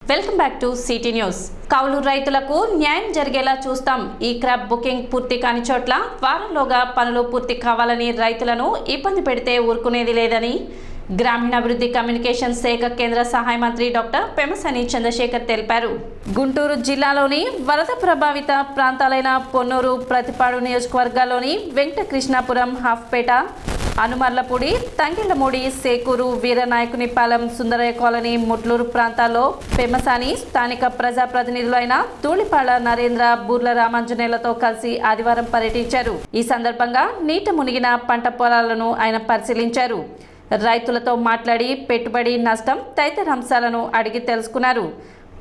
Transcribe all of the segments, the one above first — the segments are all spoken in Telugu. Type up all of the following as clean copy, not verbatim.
Welcome back to city news. కౌలు రైతులకు న్యాయం జరిగేలా చూస్తాం. ఈ క్రాప్ బుకింగ్ పూర్తి కాని చోట్ల వారంలోగా పనులు పూర్తి కావాలని రైతులను ఇబ్బంది పెడితే ఊరుకునేది లేదని గ్రామీణాభివృద్ధి కమ్యూనికేషన్ శాఖ కేంద్ర సహాయ మంత్రి డాక్టర్ పెమ్మసాని చంద్రశేఖర్ తెలిపారు. గుంటూరు జిల్లాలోని వరద ప్రభావిత ప్రాంతాలైన పొన్నూరు, ప్రతిపాడు నియోజకవర్గాల్లోని వెంకటకృష్ణాపురం, హాఫ్పేట, అనుమర్లపూడి, తంగిళ్లమూడి, సేకూరు, వీరనాయకునిపాలెం, సుందరయ్య కాలనీ, ముట్లూరు ప్రాంతాల్లో పెమ్మసాని స్థానిక ప్రజాప్రతినిధులైన ధూళిపాళ నరేంద్ర, బూర్ల రామాంజనేయులతో కలిసి ఆదివారం పర్యటించారు. ఈ సందర్భంగా నీట మునిగిన పంట పొలాలను ఆయన పరిశీలించారు. రైతులతో మాట్లాడి పెట్టుబడి నష్టం తదితర అంశాలను అడిగి తెలుసుకున్నారు.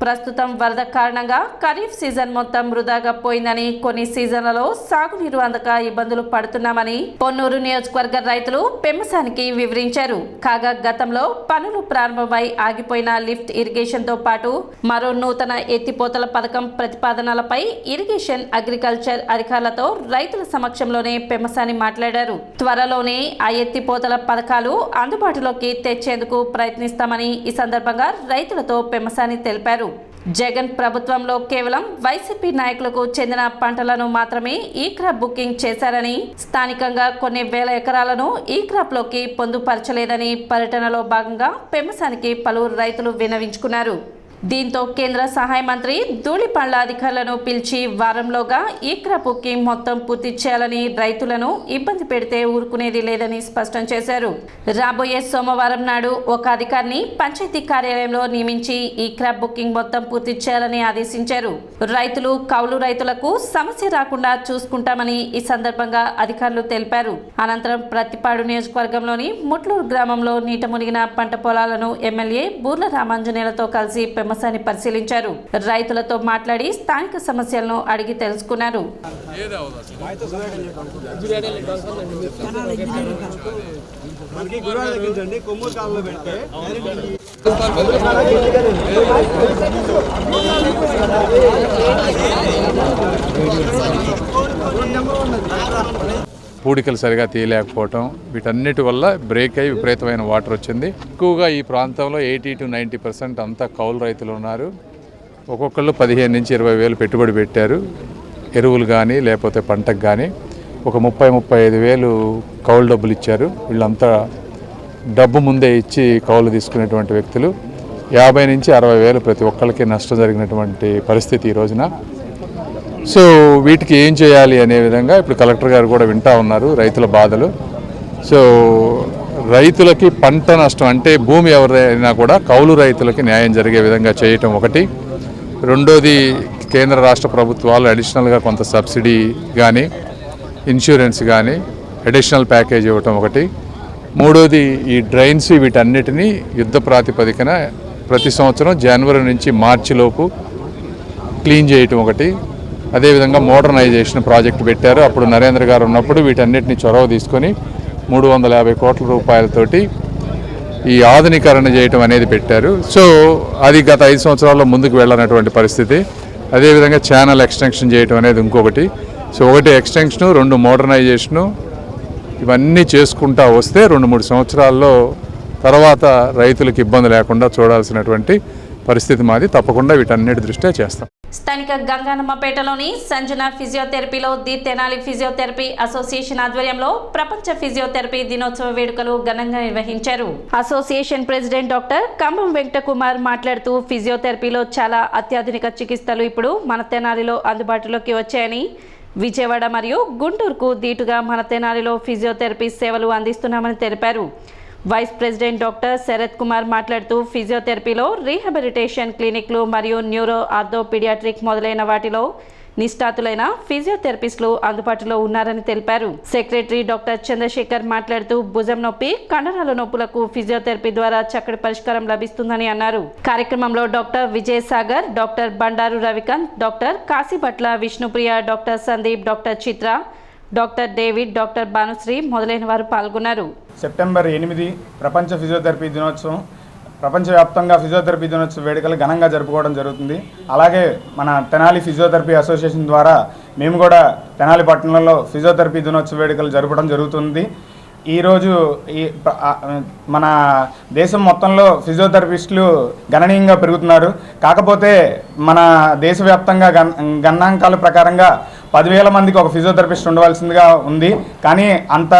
ప్రస్తుతం వరద కారణంగా ఖరీఫ్ సీజన్ మొత్తం వృధాగా పోయిందని, కొన్ని సీజన్లలో సాగునీరు అందక ఇబ్బందులు పడుతున్నామని పొన్నూరు నియోజకవర్గ రైతులు పెమ్మసానికి వివరించారు. కాగా గతంలో పనులు ప్రారంభమై ఆగిపోయిన లిఫ్ట్ ఇరిగేషన్ తో పాటు మరో నూతన ఎత్తిపోతల పథకం ప్రతిపాదనలపై ఇరిగేషన్, అగ్రికల్చర్ అధికారులతో రైతుల సమక్షంలోనే పెమ్మసాని మాట్లాడారు. త్వరలోనే ఆ ఎత్తిపోతల పథకాలు అందుబాటులోకి తెచ్చేందుకు ప్రయత్నిస్తామని ఈ సందర్భంగా రైతులతో పెమ్మసాని తెలిపారు. జగన్ ప్రభుత్వంలో కేవలం వైసీపీ నాయకులకు చెందిన పంటలను మాత్రమే ఈ క్రాప్ బుకింగ్ చేశారని, స్థానికంగా కొన్ని వేల ఎకరాలను ఈ క్రాప్ లోకి పొందుపరచలేదని పర్యటనలో భాగంగా పెమ్మసానికి పలువురు రైతులు విన్నవించుకున్నారు. దీంతో కేంద్ర సహాయ మంత్రి ధూళిపాళ్ల అధికారులను పిలిచి వారంలోగా ఈ క్రాప్ బుకింగ్ మొత్తం పూర్తి చేయాలని, రైతులను ఇబ్బంది పెడితే ఊరుకునేది లేదని స్పష్టం చేశారు. రాబోయే సోమవారం నాడు ఒక అధికారిని పంచాయతీ కార్యాలయంలో నియమించి ఈ క్రాప్ బుకింగ్ మొత్తం పూర్తి చేయాలని ఆదేశించారు. రైతులు, కౌలు రైతులకు సమస్య రాకుండా చూసుకుంటామని ఈ సందర్భంగా అధికారులు తెలిపారు. అనంతరం ప్రతిపాడు నియోజకవర్గంలోని ముట్లూరు గ్రామంలో నీట మునిగిన పంట పొలాలను ఎమ్మెల్యే బూర్ల రామాంజనేయులతో కలిసి పెమ్మసాని పరిశీలించారు. రైతులతో మాట్లాడి స్థానిక సమస్యలను అడిగి తెలుసుకున్నారు. పూడికలు సరిగా తీయలేకపోవటం, వీటన్నిటి వల్ల బ్రేక్ అయ్యి విపరీతమైన వాటర్ వచ్చింది. ఎక్కువగా ఈ ప్రాంతంలో 80 to 90% అంతా కౌలు రైతులు ఉన్నారు. ఒక్కొక్కళ్ళు 15 నుంచి 20 వేలు పెట్టుబడి పెట్టారు, ఎరువులు కానీ లేకపోతే పంటకు కానీ. ఒక 30-35 వేలు కౌలు డబ్బులు ఇచ్చారు. వీళ్ళంతా డబ్బు ముందే ఇచ్చి కౌలు తీసుకునేటువంటి వ్యక్తులు. 50 నుంచి 60 వేలు ప్రతి ఒక్కరికి నష్టం జరిగినటువంటి పరిస్థితి ఈ రోజున. సో వీటికి ఏం చేయాలి అనే విధంగా ఇప్పుడు కలెక్టర్ గారు కూడా వింటా ఉన్నారు రైతుల బాధలు. సో రైతులకి పంట నష్టం అంటే భూమి ఎవరైనా కూడా కౌలు రైతులకి న్యాయం జరిగే విధంగా చేయటం ఒకటి. రెండోది, కేంద్ర రాష్ట్ర ప్రభుత్వాలు అడిషనల్గా కొంత సబ్సిడీ కానీ, ఇన్సూరెన్స్ కానీ అడిషనల్ ప్యాకేజ్ ఇవ్వటం ఒకటి. మూడోది, ఈ డ్రైన్స్ వీటన్నిటినీ యుద్ధ ప్రాతిపదికన ప్రతి సంవత్సరం జనవరి నుంచి మార్చి లోపు క్లీన్ చేయటం ఒకటి. అదేవిధంగా మోడర్నైజేషన్ ప్రాజెక్టు పెట్టారు. అప్పుడు నరేంద్ర గారు ఉన్నప్పుడు వీటన్నిటిని చొరవ తీసుకొని 350 కోట్ల రూపాయలతోటి ఈ ఆధునీకరణ చేయటం అనేది పెట్టారు. సో అది గత 5 సంవత్సరాల్లో ముందుకు వెళ్ళనటువంటి పరిస్థితి. అదేవిధంగా ఛానల్ ఎక్స్టెన్షన్ చేయటం అనేది ఇంకొకటి. సో ఒకటి ఎక్స్టెన్షను, 2 మోడర్నైజేషను, ఇవన్నీ చేసుకుంటా వస్తే 2-3 సంవత్సరాల్లో తర్వాత రైతులకు ఇబ్బంది లేకుండా చూడాల్సినటువంటి పరిస్థితి మాది. తప్పకుండా వీటన్నిటి దృష్ట్యా చేస్తాం. స్థానిక గంగానమ్మపేటలోని సంజన ఫిజియోథెరపీలో ది తెనాలి ఫిజియోథెరపీ అసోసియేషన్ ఆధ్వర్యంలో ప్రపంచ ఫిజియోథెరపీ దినోత్సవ వేడుకలు ఘనంగా నిర్వహించారు. Association president doctor Kambam Venkatakumar మాట్లాడుతూ, ఫిజియోథెరపీలో చాలా అత్యాధునిక చికిత్సలు ఇప్పుడు మన తెనాలిలో అందుబాటులోకి వచ్చాయని, విజయవాడ మరియు గుంటూరుకు దీటుగా మన తెనాలిలో ఫిజియోథెరపీ సేవలు అందిస్తున్నామని తెలిపారు. Vice president doctor Sharath Kumar మాట్లాడుతూ, ఫిజియోథెరపీలో రీహాబిలిటేషన్ క్లినిక్లు మరియు న్యూరో, ఆర్థో, పీడియాట్రిక్ మొదలైన వాటిలో నిష్ణాతులైన ఫిజియోథెరపిస్టులు అందుబాటులో ఉన్నారని తెలిపారు. సెక్రటరీ డాక్టర్ చంద్రశేఖర్ మాట్లాడుతూ, భుజం నొప్పి, కండరాల నొప్పులకు ఫిజియోథెరపీ ద్వారా చక్కటి పరిష్కారం లభిస్తుందని అన్నారు. కార్యక్రమంలో doctor Vijayasagar, doctor Bandaru Ravikanth, doctor Kasibhatla Vishnupriya, doctor Sandeep, doctor Chitra, doctor David, doctor Bhanusri మొదలైన వారు పాల్గొన్నారు. సెప్టెంబర్ 8 ప్రపంచ ఫిజియోథెరపీ దినోత్సవం. ప్రపంచవ్యాప్తంగా ఫిజియోథెరపీ దినోత్సవ వేడుకలు ఘనంగా జరుపుకోవడం జరుగుతుంది. అలాగే మన తెనాలి ఫిజియోథెరపీ అసోసియేషన్ ద్వారా మేము కూడా తెనాలి పట్టణంలో ఫిజియోథెరపీ దినోత్సవ వేడుకలు జరపడం జరుగుతుంది. ఈరోజు మన దేశం మొత్తంలో ఫిజియోథెరపిస్టులు గణనీయంగా పెరుగుతున్నారు. కాకపోతే మన దేశవ్యాప్తంగా గణాంకాల ప్రకారంగా 10,000 మందికి ఒక ఫిజియోథెరపిస్ట్ ఉండవలసిందిగా ఉంది. కానీ అంత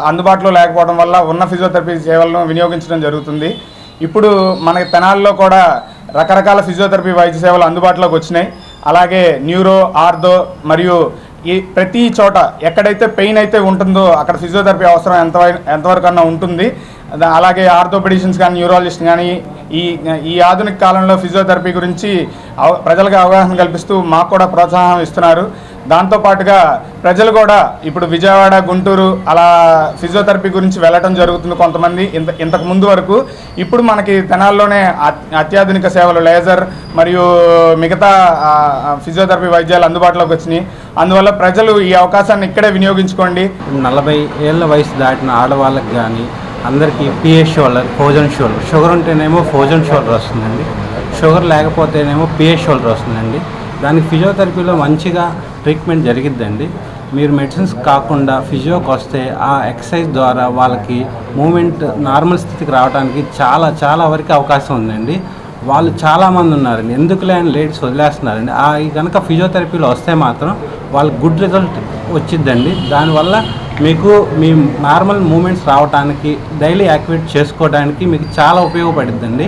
అందుబాటులో లేకపోవడం వల్ల ఉన్న ఫిజియోథెరపీ సేవలను వినియోగించడం జరుగుతుంది. ఇప్పుడు మన తెనాలిలో కూడా రకరకాల ఫిజియోథెరపీ వైద్య సేవలు అందుబాటులోకి వచ్చినాయి. అలాగే న్యూరో, ఆర్థో మరియు ఈ ప్రతి చోట ఎక్కడైతే పెయిన్ అయితే ఉంటుందో అక్కడ ఫిజియోథెరపీ అవసరం ఎంతవరకన్నా ఉంటుంది. అలాగే ఆర్థోపెడిషన్స్ కానీ, న్యూరాలజిస్ట్ కానీ ఈ ఆధునిక కాలంలో ఫిజియోథెరపీ గురించి ప్రజలకు అవగాహన కల్పిస్తూ మాకు కూడా ప్రోత్సాహం ఇస్తున్నారు. దాంతోపాటుగా ప్రజలు కూడా ఇప్పుడు విజయవాడ, గుంటూరు అలా ఫిజియోథెరపీ గురించి వెళ్ళటం జరుగుతుంది కొంతమంది ఇంతకు ముందు వరకు. ఇప్పుడు మనకి తెనాల్లోనే అత్యాధునిక సేవలు, లేజర్ మరియు మిగతా ఫిజియోథెరపీ వైద్యాలు అందుబాటులోకి వచ్చినాయి. అందువల్ల ప్రజలు ఈ అవకాశాన్ని ఇక్కడే వినియోగించుకోండి. 40 ఏళ్ళ వయసు దాటిన ఆడవాళ్ళకి కానీ అందరికీ PS shoulder, frozen shoulder, sugar ఉంటేనేమో ఫోజన్ షోల్డర్ వస్తుందండి, షుగర్ లేకపోతేనేమో పిఎస్ షోల్డర్ వస్తుందండి. దానికి ఫిజియోథెరపీలో మంచిగా ట్రీట్మెంట్ జరిగిద్దండి. మీరు మెడిసిన్స్ కాకుండా ఫిజియోకి వస్తే ఆ ఎక్సర్సైజ్ ద్వారా వాళ్ళకి మూమెంట్ నార్మల్ స్థితికి రావడానికి చాలా వరకు అవకాశం ఉందండి. వాళ్ళు చాలామంది ఉన్నారండి, ఎందుకులే అని లేడీస్ వదిలేస్తున్నారండి. ఈ కనుక ఫిజియోథెరపీలో వస్తే మాత్రం వాళ్ళకి గుడ్ రిజల్ట్ వచ్చిద్దండి. దానివల్ల మీకు మీ నార్మల్ మూమెంట్స్ రావడానికి, డైలీ యాక్టివేట్ చేసుకోవడానికి మీకు చాలా ఉపయోగపడుద్దండి.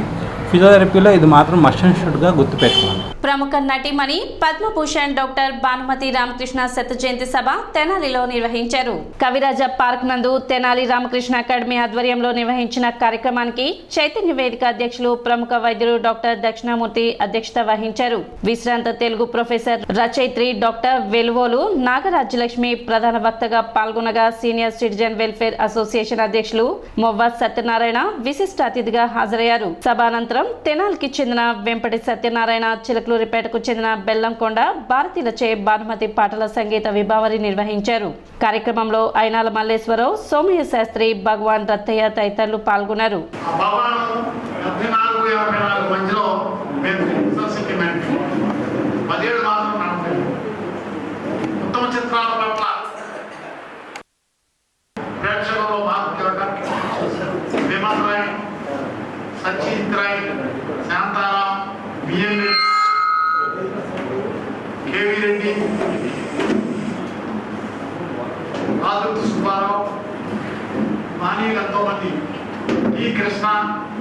ఫిజియోథెరపీలో ఇది మాత్రం మస్ట్ అండ్ షుడ్గా గుర్తుపెట్టుకోండి. ప్రముఖ నటిమణి పద్మభూషణ్ డాక్టర్ భానుమతి రామకృష్ణ శత జయంతి సభ తెనాలిలో నిర్వహించారు. కవిరాజ పార్క్ నందు తెనాలి రామకృష్ణ అకాడమీ ఆధ్వర్యంలో నిర్వహించిన కార్యక్రమానికి చైతన్య వేదిక అధ్యక్షులు ప్రముఖ వైద్యులు డాక్టర్ దక్షిణామూర్తి అధ్యక్షత వహించారు. విశ్రాంత తెలుగు ప్రొఫెసర్ రచయిత్రి డాక్టర్ వెలువోలు నాగరాజ్యలక్ష్మి ప్రధాన వక్తగా పాల్గొనగా సీనియర్ సిటిజన్ వెల్ఫేర్ అసోసియేషన్ అధ్యక్షులు మొవ్వద్ సత్యనారాయణ విశిష్ట అతిథిగా హాజరయ్యారు. సభానంతరం తెనాలికి చెందిన వెంపటి సత్యనారాయణ, చిలకలూరిపేటకు చెందిన బెల్లంకొండ భారతీలచే భానుమతి పాటల సంగీత విభావరి నిర్వహించారు. కార్యక్రమంలో అయినాల మల్లేశ్వరరావు, సోమయ్య శాస్త్రి, భగవాన్ రత్తయ్య తదితరులు పాల్గొన్నారు. సచిత్ రాయ్, శాంతారాం, బిఎన్ కేవీ రెడ్డి, రాజు సుబ్బారావు, మానీయులు ఎంతో మంది, ఈ కృష్ణ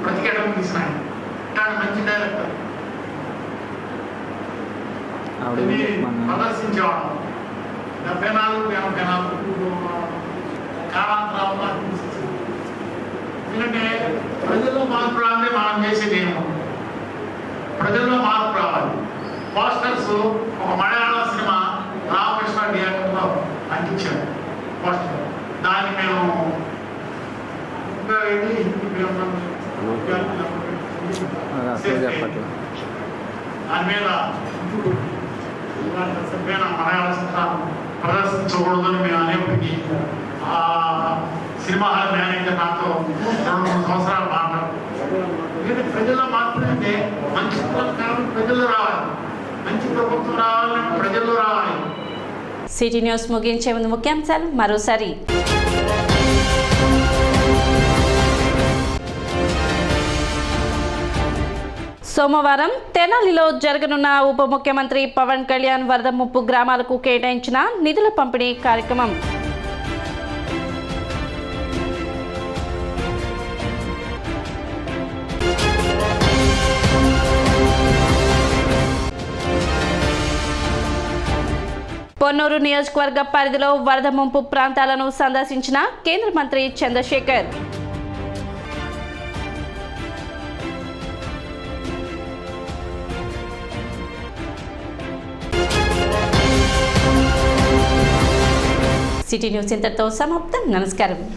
ప్రతికేటం తీసినాయి. ఇట్లాంటి మంచి డైరెక్టర్ ప్రదర్శించేవాడు. 74 కాలాంతరాలు. ఎందుకంటే ప్రజల్లో మార్పు రావాలంటే మనం చేసేది ఏమో, ప్రజల్లో మార్పు రావాలి. పోస్టర్స్ ఒక మలయాళ సినిమా రామకృష్ణ థియేటర్లో అంటించాడు పోస్టర్. దాన్ని మేము దాని మీద మలయాళ చిత్రాలు ప్రదర్శించకూడదని మేము అనేప్పటికీ ఆ సినిమా హాల్ మేనేజర్ నాతో 2-3 సంవత్సరాలు మాట్లాడు. ఎందుకంటే ప్రజల్లో మార్పులు అంటే మంచి కాలం ప్రజల్లో రావాలి, మంచి ప్రభుత్వం రావాలని ప్రజల్లో రావాలి. సిటీ న్యూస్ ముగించే ముందు ముఖ్యాంశాలు మరోసారి. సోమవారం తెనాలిలో జరగనున్న ఉప ముఖ్యమంత్రి పవన్ కళ్యాణ్ వరద ముప్పు గ్రామాలకు కేటాయించిన నిధుల పంపిణీ కార్యక్రమం. పొన్నూరు నియోజకవర్గ పరిధిలో వరద ముంపు ప్రాంతాలను సందర్శించిన కేంద్ర మంత్రి చంద్రశేఖర్. సిటీ న్యూస్ ఇంతటితో సమాప్తం. నమస్కారం.